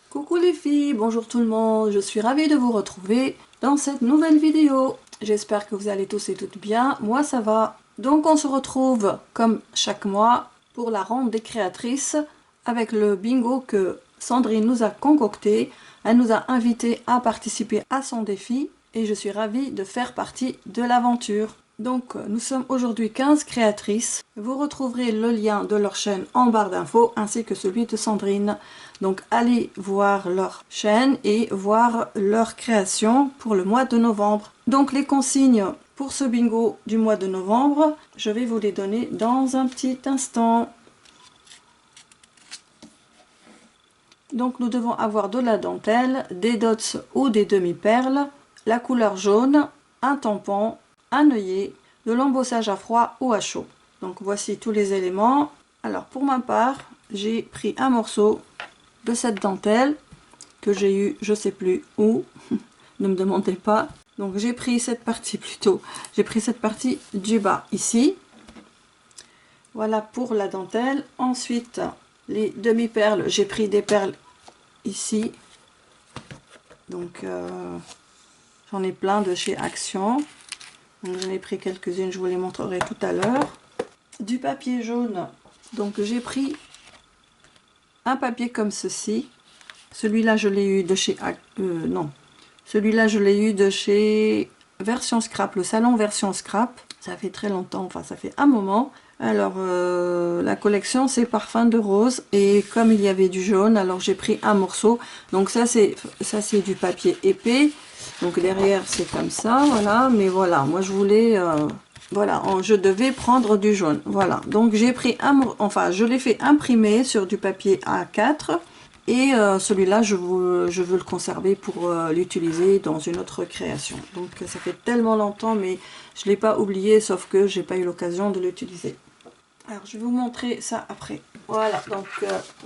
Coucou les filles, bonjour tout le monde, je suis ravie de vous retrouver dans cette nouvelle vidéo. J'espère que vous allez tous et toutes bien, moi ça va. Donc on se retrouve comme chaque mois pour la ronde des créatrices avec le bingo que Sandrine nous a concocté. Elle nous a invités à participer à son défi et je suis ravie de faire partie de l'aventure. Donc nous sommes aujourd'hui 15 créatrices. Vous retrouverez le lien de leur chaîne en barre d'infos ainsi que celui de Sandrine. Donc allez voir leur chaîne et voir leur création pour le mois de novembre. Donc les consignes pour ce bingo du mois de novembre, je vais vous les donner dans un petit instant. Donc nous devons avoir de la dentelle, des dots ou des demi-perles, la couleur jaune, un tampon, un œillet, de l'embossage à froid ou à chaud. Donc voici tous les éléments. Alors pour ma part, j'ai pris un morceau de cette dentelle que j'ai eu je sais plus où, ne me demandez pas. Donc j'ai pris cette partie j'ai pris cette partie du bas ici. Voilà pour la dentelle. Ensuite les demi-perles, j'ai pris des perles ici. Donc j'en ai plein de chez Action. J'en ai pris quelques-unes, je vous les montrerai tout à l'heure. Du papier jaune, donc j'ai pris un papier comme ceci. Celui-là je l'ai eu de chez celui-là je l'ai eu de chez Version Scrap, le salon Version Scrap. Ça fait très longtemps, enfin ça fait un moment. Alors la collection c'est Parfum de rose et comme il y avait du jaune, alors j'ai pris un morceau. Donc ça c'est du papier épais. Donc derrière c'est comme ça, voilà. Mais voilà, moi je voulais voilà, je devais prendre du jaune. Voilà, donc j'ai pris je l'ai fait imprimer sur du papier A4 et celui-là je veux le conserver pour l'utiliser dans une autre création. Donc ça fait tellement longtemps, mais je l'ai pas oublié, sauf que j'ai pas eu l'occasion de l'utiliser. Alors je vais vous montrer ça après. Voilà, donc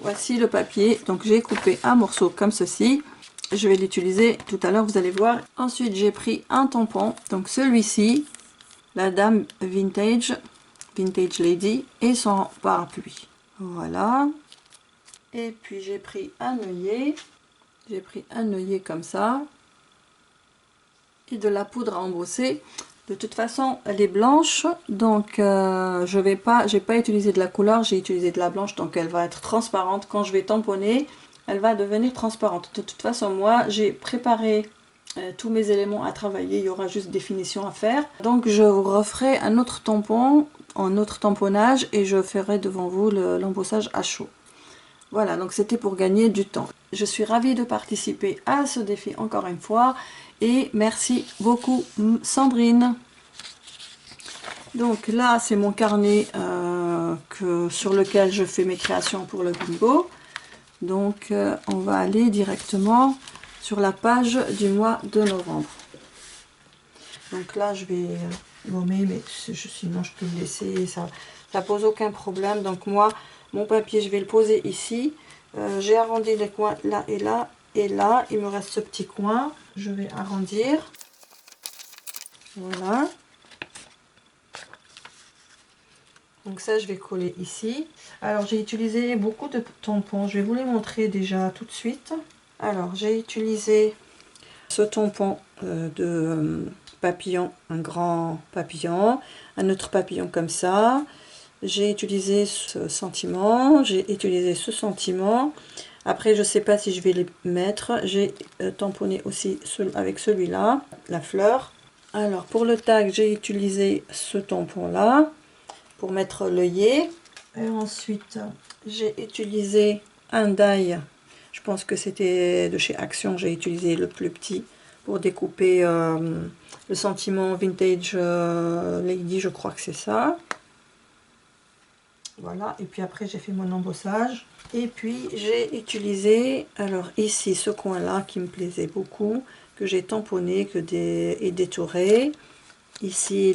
voici le papier. Donc j'ai coupé un morceau comme ceci. Je vais l'utiliser tout à l'heure, vous allez voir. Ensuite j'ai pris un tampon, donc celui-ci, la dame vintage lady et son parapluie. Voilà. Et puis j'ai pris un œillet. J'ai pris un œillet comme ça. Et de la poudre à embosser. De toute façon, elle est blanche, donc j'ai pas utilisé de la couleur, j'ai utilisé de la blanche, donc elle va être transparente. Quand je vais tamponner, elle va devenir transparente. De toute façon, moi, j'ai préparé tous mes éléments à travailler, il y aura juste des finitions à faire. Donc je vous referai un autre tampon, un autre tamponnage, et je ferai devant vous l'embossage à chaud. Voilà, donc c'était pour gagner du temps. Je suis ravie de participer à ce défi encore une fois. Et merci beaucoup Sandrine. Donc là c'est mon carnet sur lequel je fais mes créations pour le bingo. Donc on va aller directement sur la page du mois de novembre. Donc là je vais gommer, mais sinon je peux le laisser, ça pose aucun problème. Donc moi mon papier je vais le poser ici. J'ai arrondi les coins là et là. Et là, il me reste ce petit coin. Je vais arrondir. Voilà. Donc ça, je vais coller ici. Alors, j'ai utilisé beaucoup de tampons. Je vais vous les montrer déjà tout de suite. Alors, j'ai utilisé ce tampon de papillon, un grand papillon, un autre papillon comme ça. J'ai utilisé ce sentiment. J'ai utilisé ce sentiment. Après, je ne sais pas si je vais les mettre. J'ai tamponné aussi avec celui-là, la fleur. Alors, pour le tag, j'ai utilisé ce tampon-là pour mettre l'œillet. Et ensuite, j'ai utilisé un die. Je pense que c'était de chez Action. J'ai utilisé le plus petit pour découper le sentiment vintage lady. Je crois que c'est ça. Voilà. Et puis après, j'ai fait mon embossage. Et puis j'ai utilisé, alors ici ce coin là qui me plaisait beaucoup, que j'ai tamponné et détouré. Ici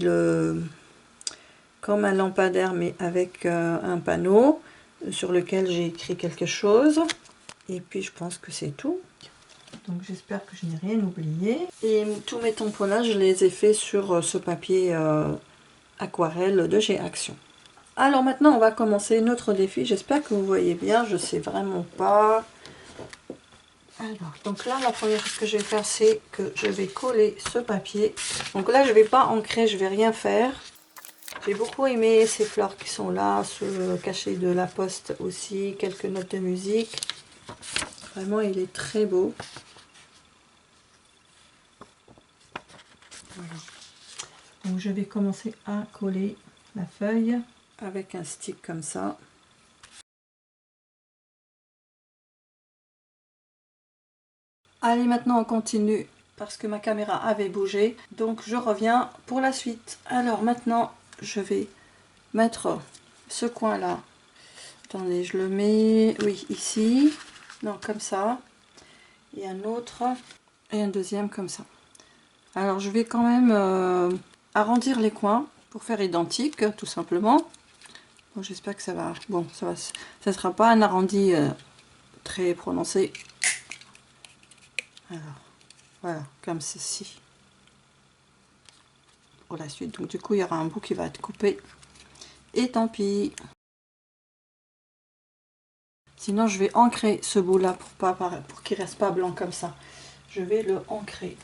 comme un lampadaire mais avec un panneau sur lequel j'ai écrit quelque chose. Et puis je pense que c'est tout. Donc j'espère que je n'ai rien oublié. Et tous mes tamponnages je les ai faits sur ce papier aquarelle de chez Action. Alors maintenant on va commencer notre défi, j'espère que vous voyez bien, je sais vraiment pas. Alors, donc là, la première chose que je vais faire, c'est que je vais coller ce papier. Donc là, je vais pas ancrer, je vais rien faire. J'ai beaucoup aimé ces fleurs qui sont là, ce cachet de la poste aussi, quelques notes de musique. Vraiment, il est très beau. Voilà. Donc je vais commencer à coller la feuille avec un stick comme ça. Allez, maintenant on continue parce que ma caméra avait bougé. Donc je reviens pour la suite. Alors maintenant, je vais mettre ce coin-là. Attendez, je le mets, oui, ici. Non, comme ça. Et un autre. Et un deuxième comme ça. Alors je vais quand même arrondir les coins pour faire identique, tout simplement. Bon, j'espère que ça va. Bon, ça sera pas un arrondi très prononcé. Alors, voilà, comme ceci. Pour la suite. Donc du coup, il y aura un bout qui va être coupé. Et tant pis. Sinon, je vais ancrer ce bout-là pour qu'il reste pas blanc comme ça. Je vais le ancrer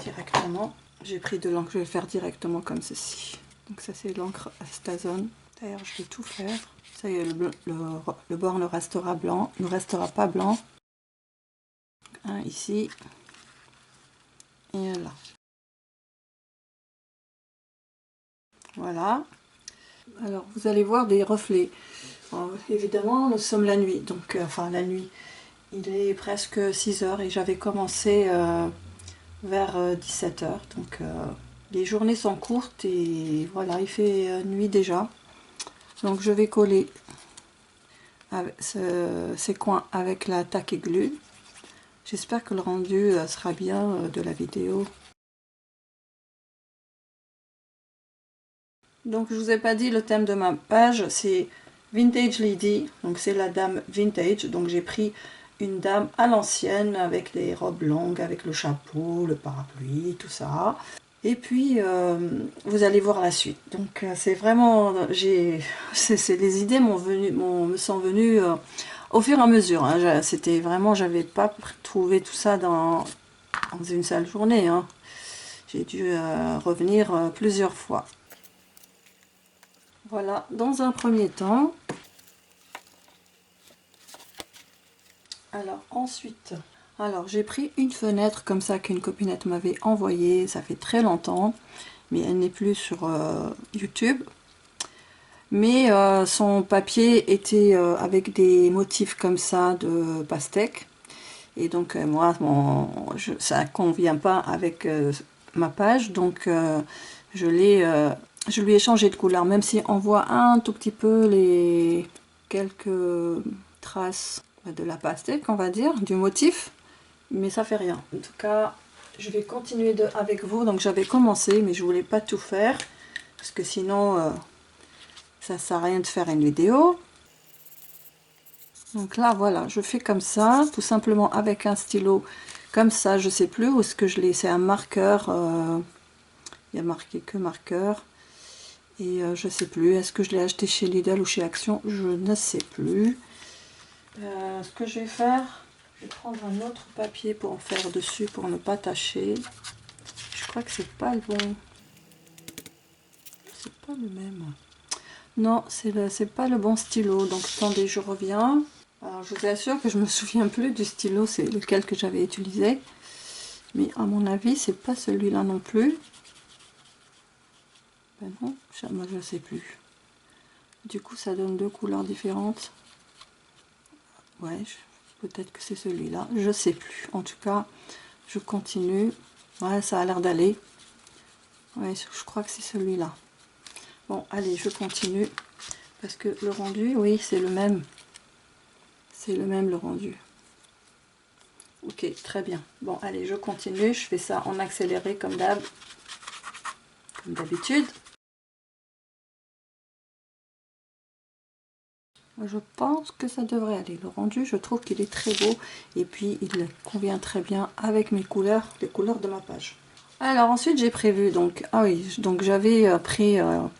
directement. J'ai pris de l'encre, je vais le faire directement comme ceci. Donc ça, c'est l'encre Astazone. D'ailleurs, je vais tout faire. Ça y est, le bord ne restera blanc, ne restera pas blanc. Un ici et là. Voilà. Alors, vous allez voir des reflets. Alors, évidemment, nous sommes la nuit, donc enfin la nuit. Il est presque 6 h et j'avais commencé vers 17 h. Donc les journées sont courtes et voilà, il fait nuit déjà. Donc je vais coller avec ces coins avec la tack glue. J'espère que le rendu sera bien de la vidéo. Donc je vous ai pas dit le thème de ma page, c'est Vintage Lady. Donc c'est la dame vintage. Donc j'ai pris une dame à l'ancienne avec les robes longues, avec le chapeau, le parapluie, tout ça. Et puis vous allez voir la suite. Donc c'est vraiment, les idées me sont venues au fur et à mesure. Hein. C'était vraiment, j'avais pas trouvé tout ça dans une seule journée. Hein. J'ai dû revenir plusieurs fois. Voilà, dans un premier temps. Alors ensuite, j'ai pris une fenêtre comme ça qu'une copinette m'avait envoyée, ça fait très longtemps, mais elle n'est plus sur YouTube. Mais son papier était avec des motifs comme ça de pastèque. Et donc moi, ça convient pas avec ma page, donc je lui ai changé de couleur, même si on voit un tout petit peu les quelques traces de la pastèque, on va dire, du motif, mais ça fait rien. En tout cas, je vais continuer avec vous. Donc j'avais commencé, mais je voulais pas tout faire, parce que sinon, ça sert à rien de faire une vidéo. Donc là, voilà, je fais comme ça, tout simplement avec un stylo, comme ça, je sais plus où est-ce que je l'ai, c'est un marqueur, il y a marqué que marqueur, et je sais plus, est-ce que je l'ai acheté chez Lidl ou chez Action, je ne sais plus. Ce que je vais faire, je vais prendre un autre papier pour en faire dessus, pour ne pas tacher. Je crois que c'est pas le bon, c'est pas le même. Non, c'est pas le bon stylo, donc attendez, je reviens. Alors je vous assure que je me souviens plus du stylo, c'est lequel que j'avais utilisé. Mais à mon avis, c'est pas celui-là non plus. Ben non, moi je sais plus. Du coup, ça donne deux couleurs différentes. Ouais, peut-être que c'est celui-là, je sais plus. En tout cas, je continue. Ouais, ça a l'air d'aller. Ouais, je crois que c'est celui-là. Bon, allez, je continue. Parce que le rendu, oui, c'est le même. C'est le même, le rendu. Ok, très bien. Bon, allez, je continue. Je fais ça en accéléré comme d'habitude. Je pense que ça devrait aller. Le rendu, je trouve qu'il est très beau. Et puis, il convient très bien avec mes couleurs, les couleurs de ma page. Alors, ensuite, j'ai prévu, donc, ah oui, donc j'avais pris un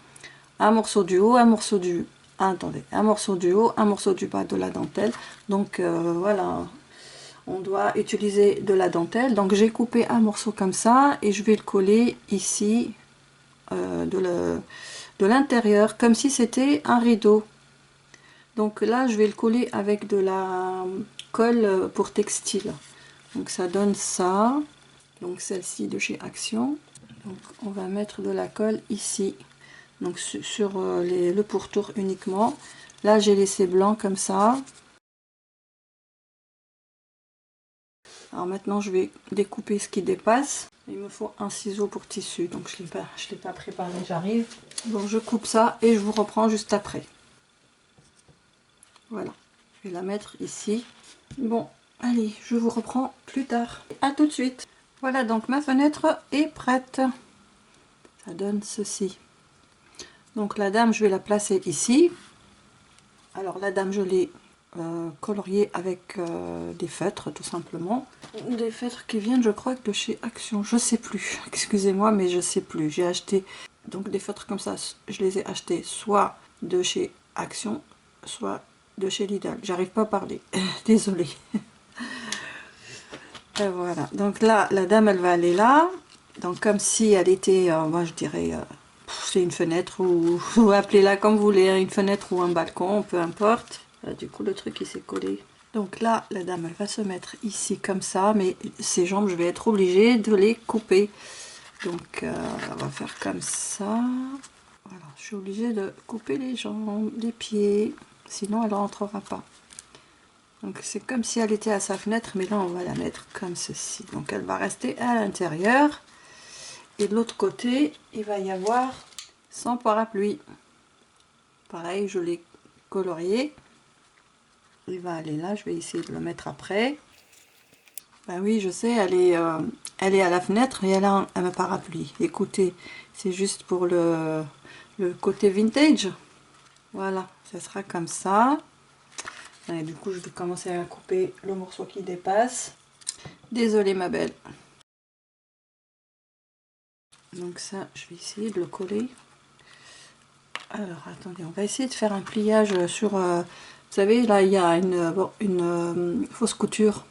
morceau du haut, un morceau du... Ah, attendez, un morceau du haut, un morceau du bas de la dentelle. Donc, voilà, on doit utiliser de la dentelle. Donc j'ai coupé un morceau comme ça et je vais le coller ici de l'intérieur comme si c'était un rideau. Donc là je vais le coller avec de la colle pour textile. Donc ça donne ça. Donc celle-ci de chez Action. Donc on va mettre de la colle ici. Donc sur le pourtour uniquement. Là j'ai laissé blanc comme ça. Alors maintenant je vais découper ce qui dépasse. Il me faut un ciseau pour tissu, donc je l'ai pas préparé, j'arrive. Bon, je coupe ça et je vous reprends juste après. Voilà, je vais la mettre ici. Bon, allez, je vous reprends plus tard. À tout de suite. Voilà, donc ma fenêtre est prête. Ça donne ceci. Donc la dame, je vais la placer ici. Alors la dame, je l'ai coloriée avec des feutres, tout simplement. Des feutres qui viennent, je crois, de chez Action. Je sais plus. Excusez-moi, mais je sais plus. J'ai acheté donc des feutres comme ça. Je les ai achetés soit de chez Action, soit de chez Lidl. J'arrive pas à parler. Désolée. Et voilà. Donc là, la dame, elle va aller là. Donc comme si elle était, moi je dirais, c'est une fenêtre ou appelez-la comme vous voulez, une fenêtre ou un balcon, peu importe. Là, du coup, le truc il s'est collé. Donc là, la dame, elle va se mettre ici comme ça, mais ses jambes, je vais être obligée de les couper. Donc, on va faire comme ça. Voilà, je suis obligée de couper les jambes, les pieds, sinon elle ne rentrera pas. Donc c'est comme si elle était à sa fenêtre, mais là on va la mettre comme ceci. Donc elle va rester à l'intérieur. Et de l'autre côté, il va y avoir son parapluie. Pareil, je l'ai colorié. Il va aller là, je vais essayer de le mettre après. Ben oui, je sais, elle est à la fenêtre et elle a un parapluie. Écoutez, c'est juste pour le côté vintage. Voilà, ça sera comme ça. Et du coup, je vais commencer à couper le morceau qui dépasse. Désolée ma belle. Donc ça, je vais essayer de le coller. Alors, attendez, on va essayer de faire un pliage sur... vous savez, là, il y a une fausse couture.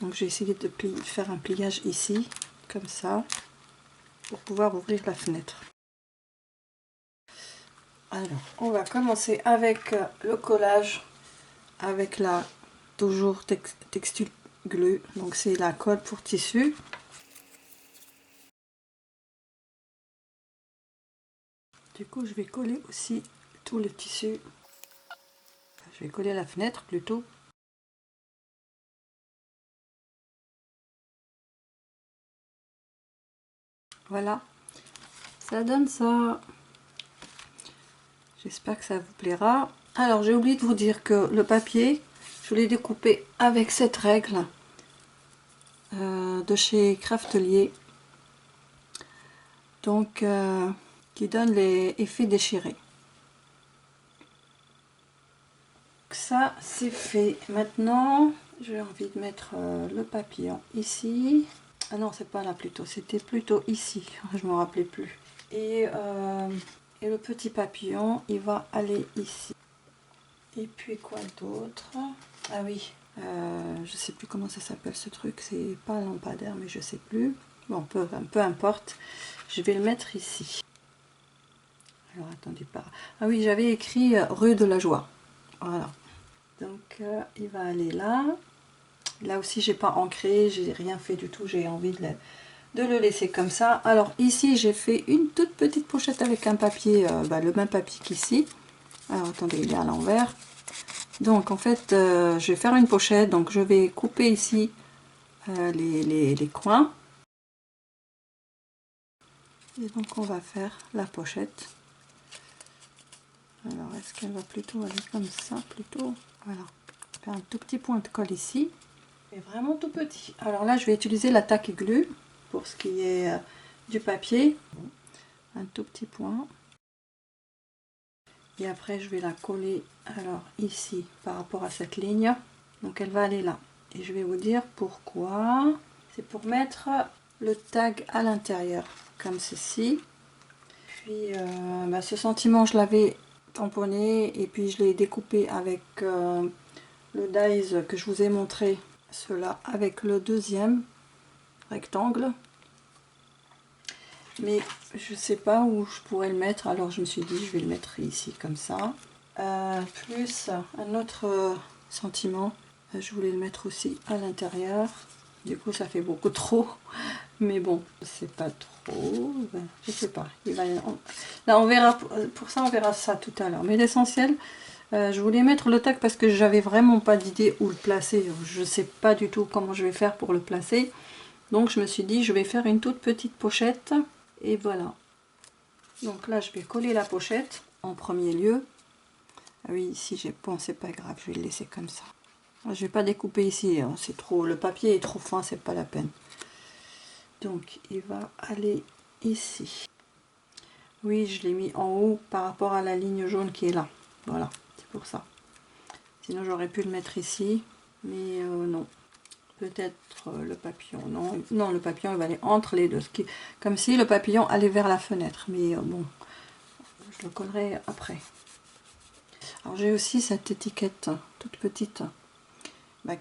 Donc, j'ai essayé de faire un pliage ici, comme ça, pour pouvoir ouvrir la fenêtre. Alors, on va commencer avec le collage, avec la toujours textile glue. Donc, c'est la colle pour tissu. Du coup, je vais coller aussi tout le tissu. Je vais coller la fenêtre plutôt. Voilà, ça donne ça. J'espère que ça vous plaira. Alors, j'ai oublié de vous dire que le papier, je l'ai découpé avec cette règle de chez Craftelier. Donc, qui donne les effets déchirés. Ça, c'est fait. Maintenant, j'ai envie de mettre le papillon ici. Ah non, c'est pas là plutôt. C'était plutôt ici. Je me rappelais plus. Et le petit papillon, il va aller ici. Et puis quoi d'autre? Ah oui, je sais plus comment ça s'appelle ce truc. C'est pas un lampadaire, mais je sais plus. Bon, peu importe. Je vais le mettre ici. Alors attendez pas. Ah oui, j'avais écrit rue de la Joie. Voilà. Donc il va aller là. Là aussi, j'ai pas ancré, j'ai rien fait du tout. J'ai envie de le laisser comme ça. Alors ici, j'ai fait une toute petite pochette avec un papier, le même papier qu'ici. Alors attendez, il est à l'envers. Donc en fait, je vais faire une pochette. Donc je vais couper ici les coins. Et donc on va faire la pochette. Alors est-ce qu'elle va plutôt aller comme ça plutôt? Voilà. Faire un tout petit point de colle ici. Et vraiment tout petit. Alors là, je vais utiliser la tack glue pour ce qui est du papier. Un tout petit point. Et après, je vais la coller alors ici par rapport à cette ligne. Donc elle va aller là. Et je vais vous dire pourquoi. C'est pour mettre le tag à l'intérieur, comme ceci. Puis ce sentiment, je l'avais tamponné et puis je l'ai découpé avec le dies que je vous ai montré cela avec le deuxième rectangle. Mais je sais pas où je pourrais le mettre, alors je me suis dit je vais le mettre ici comme ça. Plus un autre sentiment, je voulais le mettre aussi à l'intérieur. Du coup ça fait beaucoup trop, mais bon, c'est pas trop, je sais pas. Là on verra, pour ça on verra ça tout à l'heure. Mais l'essentiel, je voulais mettre le tag parce que j'avais vraiment pas d'idée où le placer. Je sais pas du tout comment je vais faire pour le placer. Donc je me suis dit je vais faire une toute petite pochette. Et voilà. Donc là je vais coller la pochette en premier lieu. Ah oui, ici j'ai bon, c'est pas grave, je vais le laisser comme ça. Je vais pas découper ici, hein, c'est trop, le papier est trop fin, c'est pas la peine. Donc il va aller ici. Oui, je l'ai mis en haut par rapport à la ligne jaune qui est là. Voilà, c'est pour ça. Sinon j'aurais pu le mettre ici, mais non. Peut-être le papillon. Non, non, le papillon il va aller entre les deux. Comme si le papillon allait vers la fenêtre. Mais bon, je le collerai après. Alors j'ai aussi cette étiquette toute petite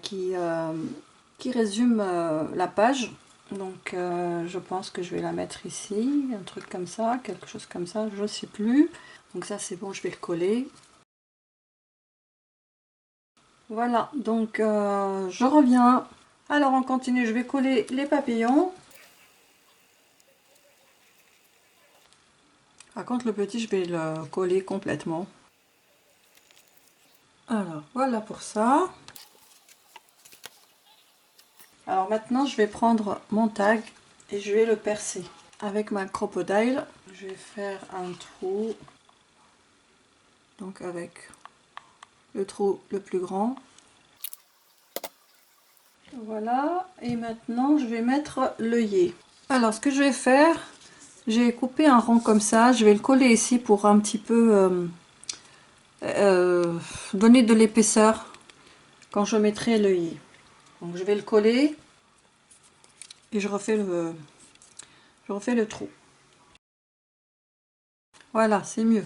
qui résume la page. Donc je pense que je vais la mettre ici. Un truc comme ça, quelque chose comme ça, je ne sais plus. Donc ça c'est bon, je vais le coller. Voilà, donc je reviens. Alors on continue, je vais coller les papillons. Par contre le petit je vais le coller complètement. Alors voilà pour ça. Alors maintenant je vais prendre mon tag et je vais le percer. Avec ma crocodile, je vais faire un trou. Donc avec le trou le plus grand. Voilà, et maintenant je vais mettre l'œillet. Alors ce que je vais faire, j'ai coupé un rond comme ça, je vais le coller ici pour un petit peu donner de l'épaisseur quand je mettrai l'œillet. Donc je vais le coller et je refais le trou. Voilà, c'est mieux.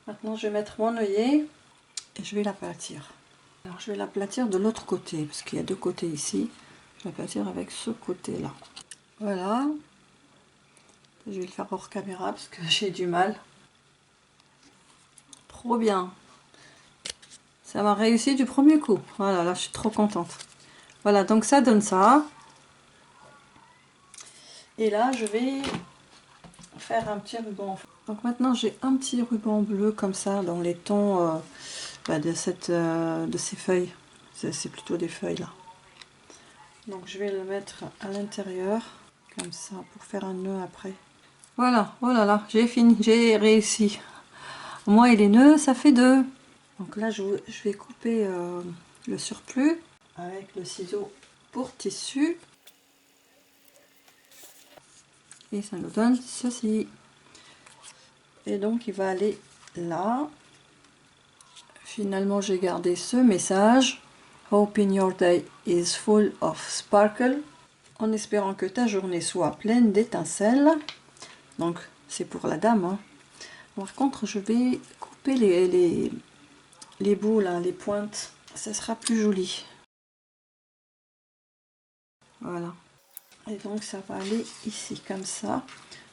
Maintenant je vais mettre mon œillet et je vais l'aplatir. Alors je vais l'aplatir de l'autre côté parce qu'il y a deux côtés ici. Je vais l'aplatir avec ce côté là. Voilà. Je vais le faire hors caméra parce que j'ai du mal. Trop bien. Ça m'a réussi du premier coup. Voilà, là je suis trop contente. Voilà, donc ça donne ça. Et là je vais faire un petit ruban. Donc maintenant j'ai un petit ruban bleu comme ça dans les tons de ces feuilles. C'est plutôt des feuilles là. Donc je vais le mettre à l'intérieur comme ça pour faire un nœud après. Voilà, oh là là, j'ai fini, j'ai réussi. Moi et les nœuds, ça fait deux. Donc là, je vais couper le surplus avec le ciseau pour tissu. Et ça nous donne ceci. Et donc, il va aller là. Finalement, j'ai gardé ce message. Hoping your day is full of sparkle. En espérant que ta journée soit pleine d'étincelles. Donc, c'est pour la dame. Hein. Par contre, je vais couper les bouts, là, les pointes. Ça sera plus joli. Voilà. Et donc, ça va aller ici, comme ça.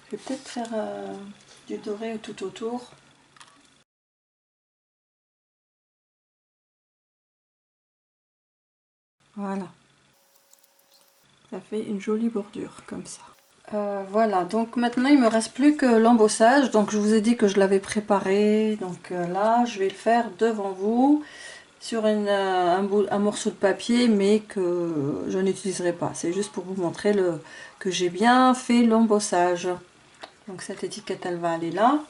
Je vais peut-être faire du doré tout autour. Voilà. Ça fait une jolie bordure, comme ça. Voilà, donc maintenant il me reste plus que l'embossage. Donc je vous ai dit que je l'avais préparé. Donc là, je vais le faire devant vous sur un morceau de papier, mais que je n'utiliserai pas. C'est juste pour vous montrer que j'ai bien fait l'embossage. Donc cette étiquette, elle va aller là.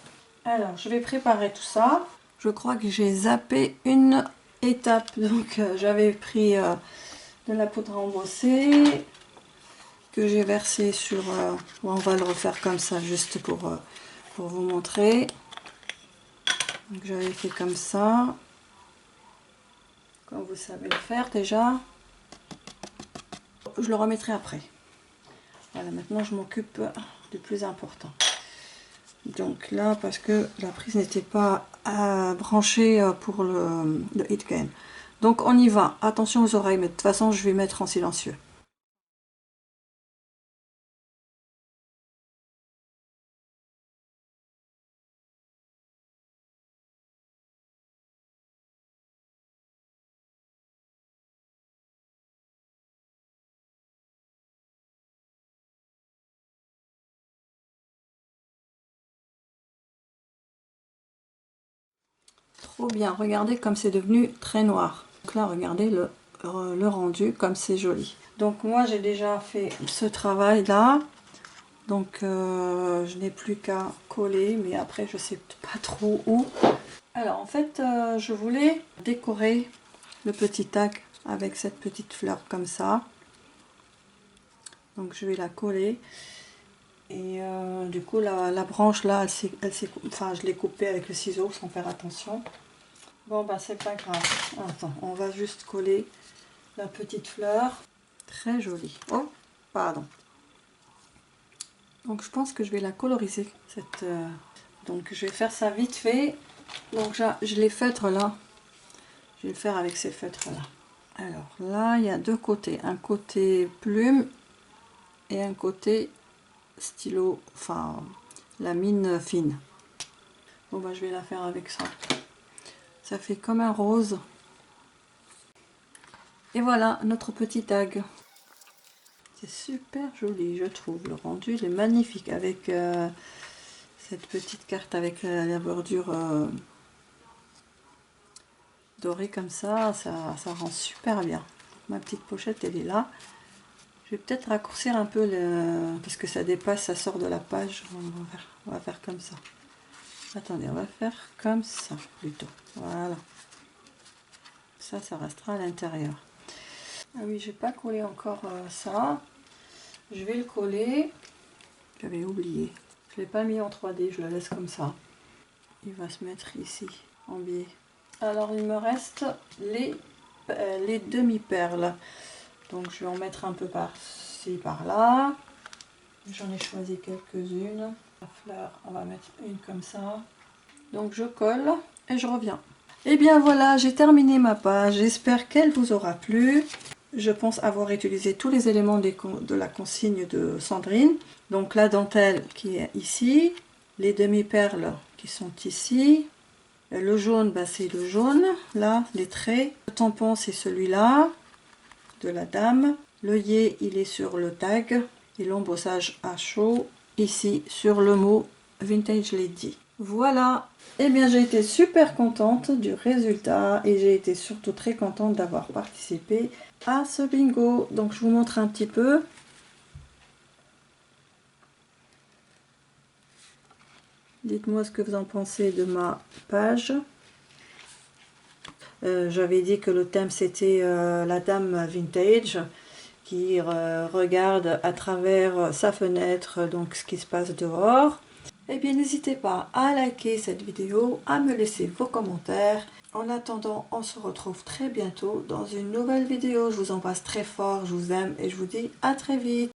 Alors, je vais préparer tout ça. Je crois que j'ai zappé une étape. Donc j'avais pris de la poudre à embosser que j'ai versé sur... on va le refaire comme ça, juste pour vous montrer. Donc j'avais fait comme ça. Comme vous savez le faire déjà. Je le remettrai après. Voilà, maintenant je m'occupe du plus important. Donc là, parce que la prise n'était pas branchée pour le heat gun. Donc on y va. Attention aux oreilles, mais de toute façon je vais mettre en silencieux. Trop bien, regardez comme c'est devenu très noir. Donc là, regardez le rendu, comme c'est joli. Donc moi, j'ai déjà fait ce travail-là. Donc je n'ai plus qu'à coller, mais après, je sais pas trop où. Alors en fait, je voulais décorer le petit tag avec cette petite fleur comme ça. Donc je vais la coller. Et du coup, la branche là, enfin, je l'ai coupée avec le ciseau sans faire attention. Bon, bah c'est pas grave. Attends, on va juste coller la petite fleur. Très jolie. Oh, pardon. Donc je pense que je vais la coloriser. Donc je vais faire ça vite fait. Donc je les feutres là. Je vais le faire avec ces feutres là. Alors là, il y a deux côtés. Un côté plume et un côté stylo, enfin la mine fine. Bon bah je vais la faire avec ça. Ça fait comme un rose. Et voilà notre petit tag. C'est super joli, je trouve. Le rendu il est magnifique avec cette petite carte avec la bordure dorée comme ça rend super bien. Ma petite pochette elle est là. Je vais peut-être raccourcir un peu parce que ça dépasse, ça sort de la page. On va faire comme ça. Attendez, on va faire comme ça plutôt. Voilà. Ça restera à l'intérieur. Ah oui, j'ai pas collé encore ça. Je vais le coller. J'avais oublié. Je l'ai pas mis en 3D, je le laisse comme ça. Il va se mettre ici, en biais. Alors, il me reste les demi-perles. Donc, je vais en mettre un peu par-ci, par-là. J'en ai choisi quelques-unes. La fleur, on va mettre une comme ça. Donc, je colle et je reviens. Et bien voilà, j'ai terminé ma page. J'espère qu'elle vous aura plu. Je pense avoir utilisé tous les éléments de la consigne de Sandrine. Donc la dentelle qui est ici, les demi-perles qui sont ici, le jaune, bah, c'est le jaune, là, les traits. Le tampon, c'est celui-là, de la dame. L'œillet, il est sur le tag. Et l'embossage à chaud, ici, sur le mot Vintage Lady. Voilà, et bien j'ai été super contente du résultat et j'ai été surtout très contente d'avoir participé à ce bingo. Donc je vous montre un petit peu. Dites-moi ce que vous en pensez de ma page. J'avais dit que le thème c'était la dame vintage qui regarde à travers sa fenêtre donc ce qui se passe dehors. Eh bien n'hésitez pas à liker cette vidéo, à me laisser vos commentaires. En attendant, on se retrouve très bientôt dans une nouvelle vidéo. Je vous embrasse très fort, je vous aime et je vous dis à très vite.